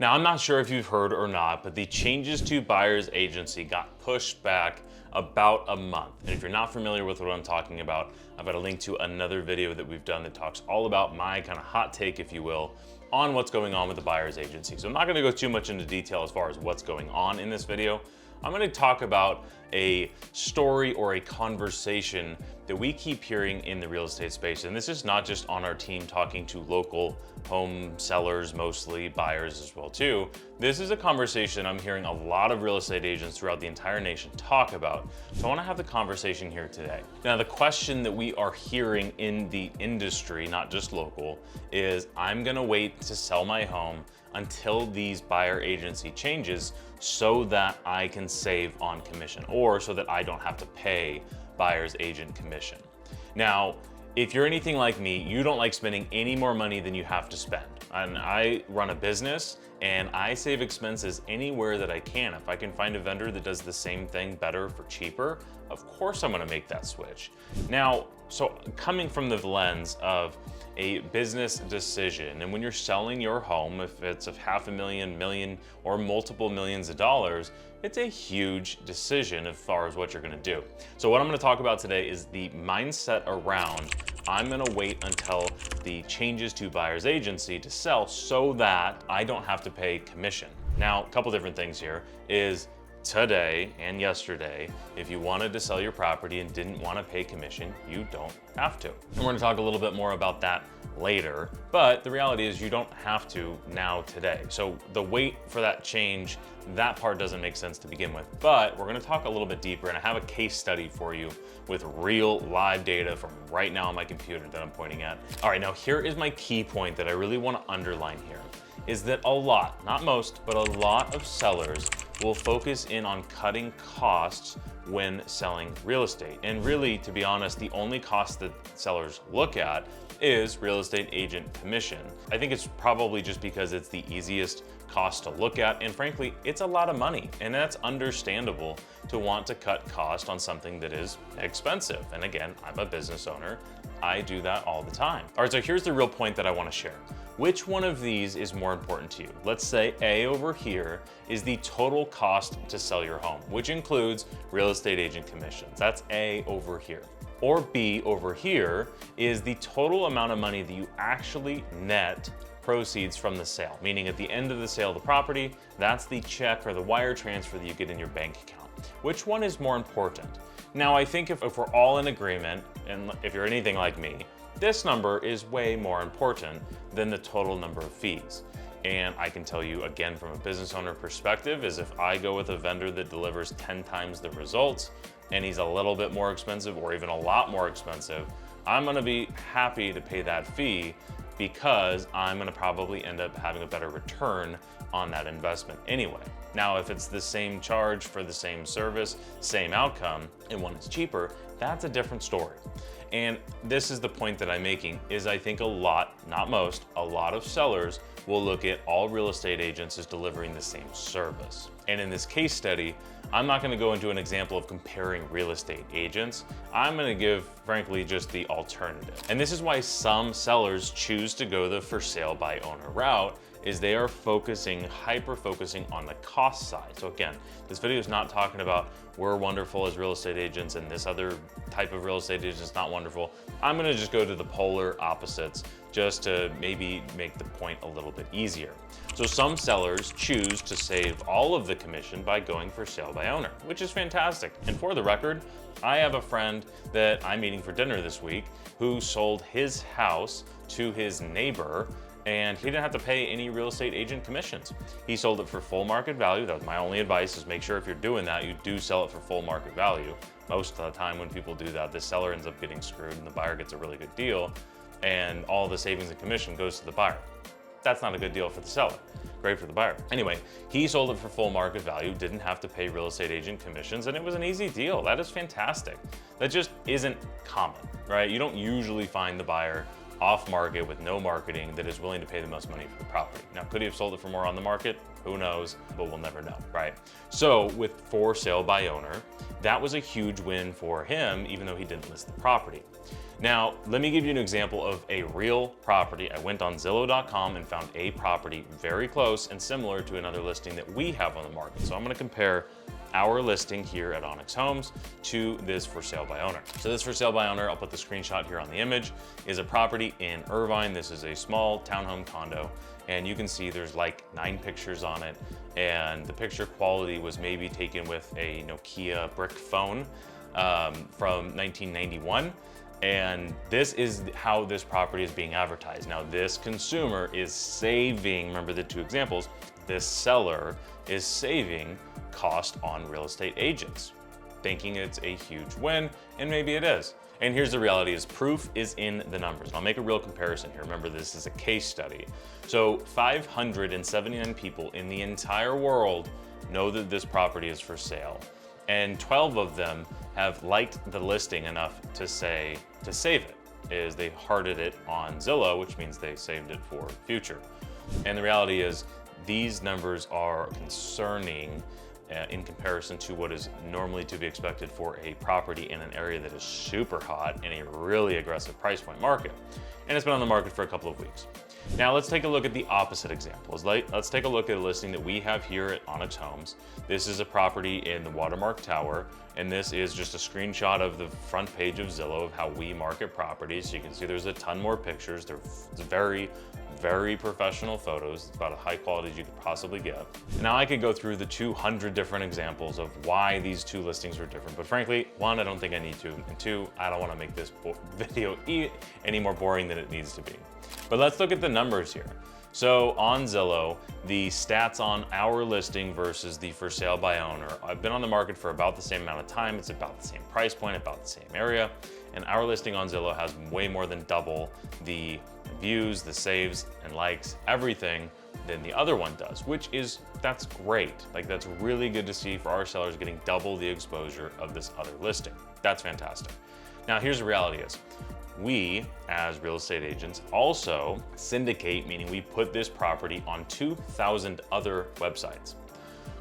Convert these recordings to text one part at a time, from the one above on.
Now, I'm not sure if you've heard or not, but the changes to buyer's agency got pushed back about a month. And if you're not familiar with what I'm talking about, I've got a link to another video that we've done that talks all about my kind of hot take, if you will, on what's going on with the buyer's agency. So I'm not going to go too much into detail as far as what's going on in this video. I'm going to talk about a story or a conversation that we keep hearing in the real estate space. And this is not just on our team talking to local home sellers, mostly buyers as well too. This is a conversation I'm hearing a lot of real estate agents throughout the entire nation talk about. So I want to have the conversation here today. Now, the question that we are hearing in the industry, not just local, is I'm going to wait to sell my home until these buyer agency changes so that I can save on commission, or so that I don't have to pay buyer's agent commission. Now, if you're anything like me, you don't like spending any more money than you have to spend. And I run a business and I save expenses anywhere that I can. If I can find a vendor that does the same thing better for cheaper, of course I'm gonna make that switch. Now, so coming from the lens of a business decision, and when you're selling your home, if it's of $500,000, million, or multiple millions of dollars, it's a huge decision as far as what you're gonna do. So what I'm gonna talk about today is the mindset around, I'm gonna wait until the changes to buyer's agency to sell so that I don't have to pay commission. Now, a couple different things here is today and yesterday, if you wanted to sell your property and didn't want to pay commission, you don't have to. And we're going to talk a little bit more about that later, but the reality is you don't have to now today. So the wait for that change, that part doesn't make sense to begin with, but we're going to talk a little bit deeper, and I have a case study for you with real live data from right now on my computer that I'm pointing at. All right, now here is my key point that I really want to underline here, is that a lot, not most, but a lot of sellers will focus in on cutting costs when selling real estate. And really, to be honest, the only cost that sellers look at is real estate agent commission. I think it's probably just because it's the easiest cost to look at, and frankly, it's a lot of money, and that's understandable to want to cut cost on something that is expensive. And again, I'm a business owner. I do that all the time. All right, so here's the real point that I want to share. Which one of these is more important to you? Let's say A over here is the total cost to sell your home, which includes real estate agent commissions. That's A over here. Or B over here is the total amount of money that you actually net proceeds from the sale, meaning at the end of the sale of the property, that's the check or the wire transfer that you get in your bank account. Which one is more important? Now, I think if we're all in agreement, and if you're anything like me, this number is way more important than the total number of fees. And I can tell you again, from a business owner perspective, is if I go with a vendor that delivers 10 times the results and he's a little bit more expensive or even a lot more expensive, I'm gonna be happy to pay that fee because I'm gonna probably end up having a better return on that investment anyway. Now, if it's the same charge for the same service, same outcome, and one is cheaper, that's a different story. And this is the point that I'm making, is I think a lot, not most, a lot of sellers will look at all real estate agents as delivering the same service. And in this case study, I'm not gonna go into an example of comparing real estate agents. I'm gonna give, frankly, just the alternative. And this is why some sellers choose to go the for sale by owner route, is they are hyper-focusing on the cost side. So again, this video is not talking about we're wonderful as real estate agents and this other type of real estate agent is not wonderful. I'm gonna just go to the polar opposites just to maybe make the point a little bit easier. So some sellers choose to save all of the commission by going for sale by owner, which is fantastic. And for the record, I have a friend that I'm meeting for dinner this week who sold his house to his neighbor, and he didn't have to pay any real estate agent commissions. He sold it for full market value. That was my only advice, is make sure if you're doing that, you do sell it for full market value. Most of the time when people do that, the seller ends up getting screwed and the buyer gets a really good deal, and all the savings and commission goes to the buyer. That's not a good deal for the seller. Great for the buyer. Anyway, he sold it for full market value, didn't have to pay real estate agent commissions, and it was an easy deal. That is fantastic. That just isn't common, right? You don't usually find the buyer off market with no marketing that is willing to pay the most money for the property. Now, could he have sold it for more on the market? Who knows, but we'll never know, right? So with for sale by owner, that was a huge win for him, even though he didn't list the property. Now, let me give you an example of a real property. I went on Zillow.com and found a property very close and similar to another listing that we have on the market. So I'm gonna compare our listing here at Onyx Homes to this for sale by owner. So this for sale by owner, I'll put the screenshot here on the image, is a property in Irvine. This is a small townhome condo, and you can see there's like 9 pictures on it, and the picture quality was maybe taken with a Nokia brick phone from 1991. And this is how this property is being advertised. Now, this consumer is saving, remember the 2 examples, this seller is saving cost on real estate agents, thinking it's a huge win, and maybe it is. And here's the reality is proof is in the numbers. I'll make a real comparison here. Remember, this is a case study. So 579 people in the entire world know that this property is for sale, and 12 of them have liked the listing enough to save it, is they hearted it on Zillow, which means they saved it for future. And the reality is these numbers are concerning in comparison to what is normally to be expected for a property in an area that is super hot in a really aggressive price point market. And it's been on the market for a couple of weeks. Now let's take a look at the opposite examples. Let's take a look at a listing that we have here at Onyx Homes. This is a property in the Watermark Tower, and this is just a screenshot of the front page of Zillow of how we market properties. So you can see there's a ton more pictures. They're very, very professional photos. It's about as high quality as you could possibly get. And now I could go through the 200 different examples of why these 2 listings are different, but frankly, 1, I don't think I need to, and 2, I don't want to make this video any more boring than it needs to be. But let's look at the numbers here. So on Zillow, the stats on our listing versus the for sale by owner. I've been on the market for about the same amount of time. It's about the same price point, about the same area. And our listing on Zillow has way more than double the views, the saves and likes, everything than the other one does, that's great. Like, that's really good to see for our sellers getting double the exposure of this other listing. That's fantastic. Now, here's the reality is, we, as real estate agents, also syndicate, meaning we put this property on 2,000 other websites,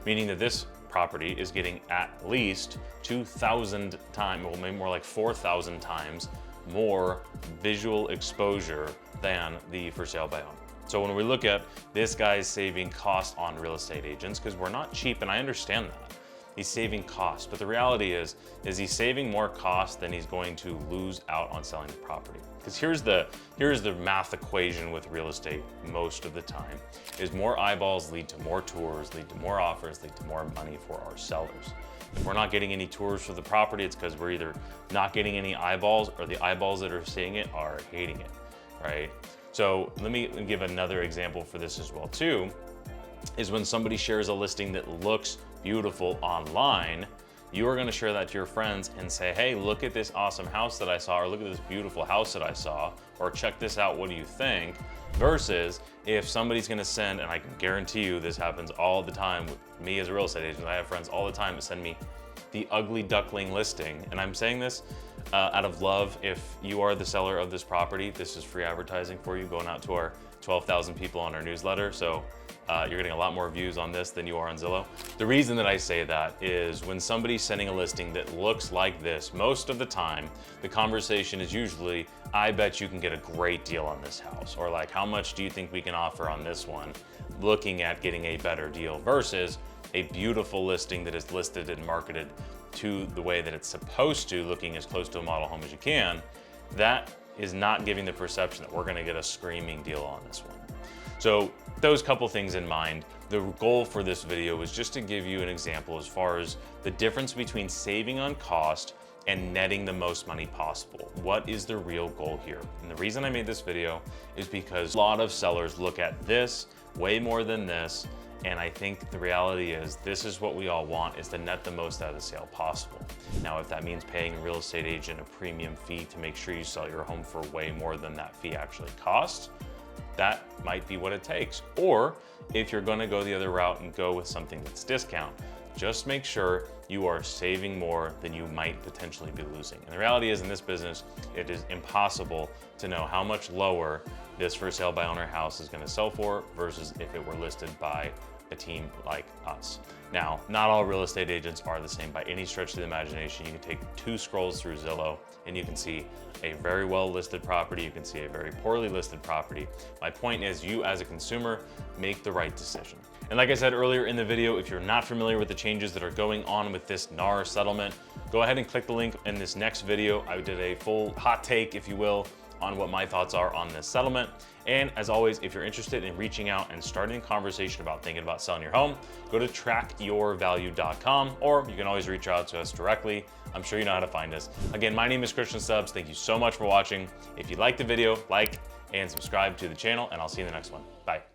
meaning that this property is getting at least 2,000 times, well, maybe more like 4,000 times more visual exposure than the for sale by owner. So when we look at this guy's saving cost on real estate agents, because we're not cheap, and I understand that. He's saving costs, but the reality is he's saving more cost than he's going to lose out on selling the property. Because here's the math equation with real estate most of the time, is more eyeballs lead to more tours, lead to more offers, lead to more money for our sellers. If we're not getting any tours for the property, it's because we're either not getting any eyeballs, or the eyeballs that are seeing it are hating it, right? So let me give another example for this as well too, is when somebody shares a listing that looks beautiful online, you are going to share that to your friends and say, hey, look at this awesome house that I saw, or look at this beautiful house that I saw, or check this out, what do you think? Versus if somebody's going to send, and I can guarantee you this happens all the time with me as a real estate agent, I have friends all the time that send me the ugly duckling listing. And I'm saying this out of love. If you are the seller of this property, this is free advertising for you going out to our 12,000 people on our newsletter. So you're getting a lot more views on this than you are on Zillow. The reason that I say that is when somebody's sending a listing that looks like this, most of the time, the conversation is usually, I bet you can get a great deal on this house, or like, how much do you think we can offer on this one? Looking at getting a better deal versus a beautiful listing that is listed and marketed to the way that it's supposed to, looking as close to a model home as you can. That is not giving the perception that we're gonna get a screaming deal on this one. So those couple things in mind, the goal for this video is just to give you an example as far as the difference between saving on cost and netting the most money possible. What is the real goal here? And the reason I made this video is because a lot of sellers look at this way more than this, and I think the reality is this is what we all want, is to net the most out of the sale possible. Now, if that means paying a real estate agent a premium fee to make sure you sell your home for way more than that fee actually costs, that might be what it takes. Or if you're gonna go the other route and go with something that's discount, just make sure you are saving more than you might potentially be losing. And the reality is, in this business, it is impossible to know how much lower this for sale by owner house is gonna sell for versus if it were listed by a team like us. Now, not all real estate agents are the same by any stretch of the imagination. You can take 2 scrolls through Zillow and you can see a very well listed property. You can see a very poorly listed property. My point is, you as a consumer, make the right decision. And like I said earlier in the video, if you're not familiar with the changes that are going on with this NAR settlement, go ahead and click the link in this next video. I did a full hot take, if you will, on what my thoughts are on this settlement. And as always, if you're interested in reaching out and starting a conversation about thinking about selling your home, go to trackyourvalue.com, or you can always reach out to us directly. I'm sure you know how to find us. Again, my name is Christian Stubbs. Thank you so much for watching. If you liked the video, like and subscribe to the channel, and I'll see you in the next one. Bye.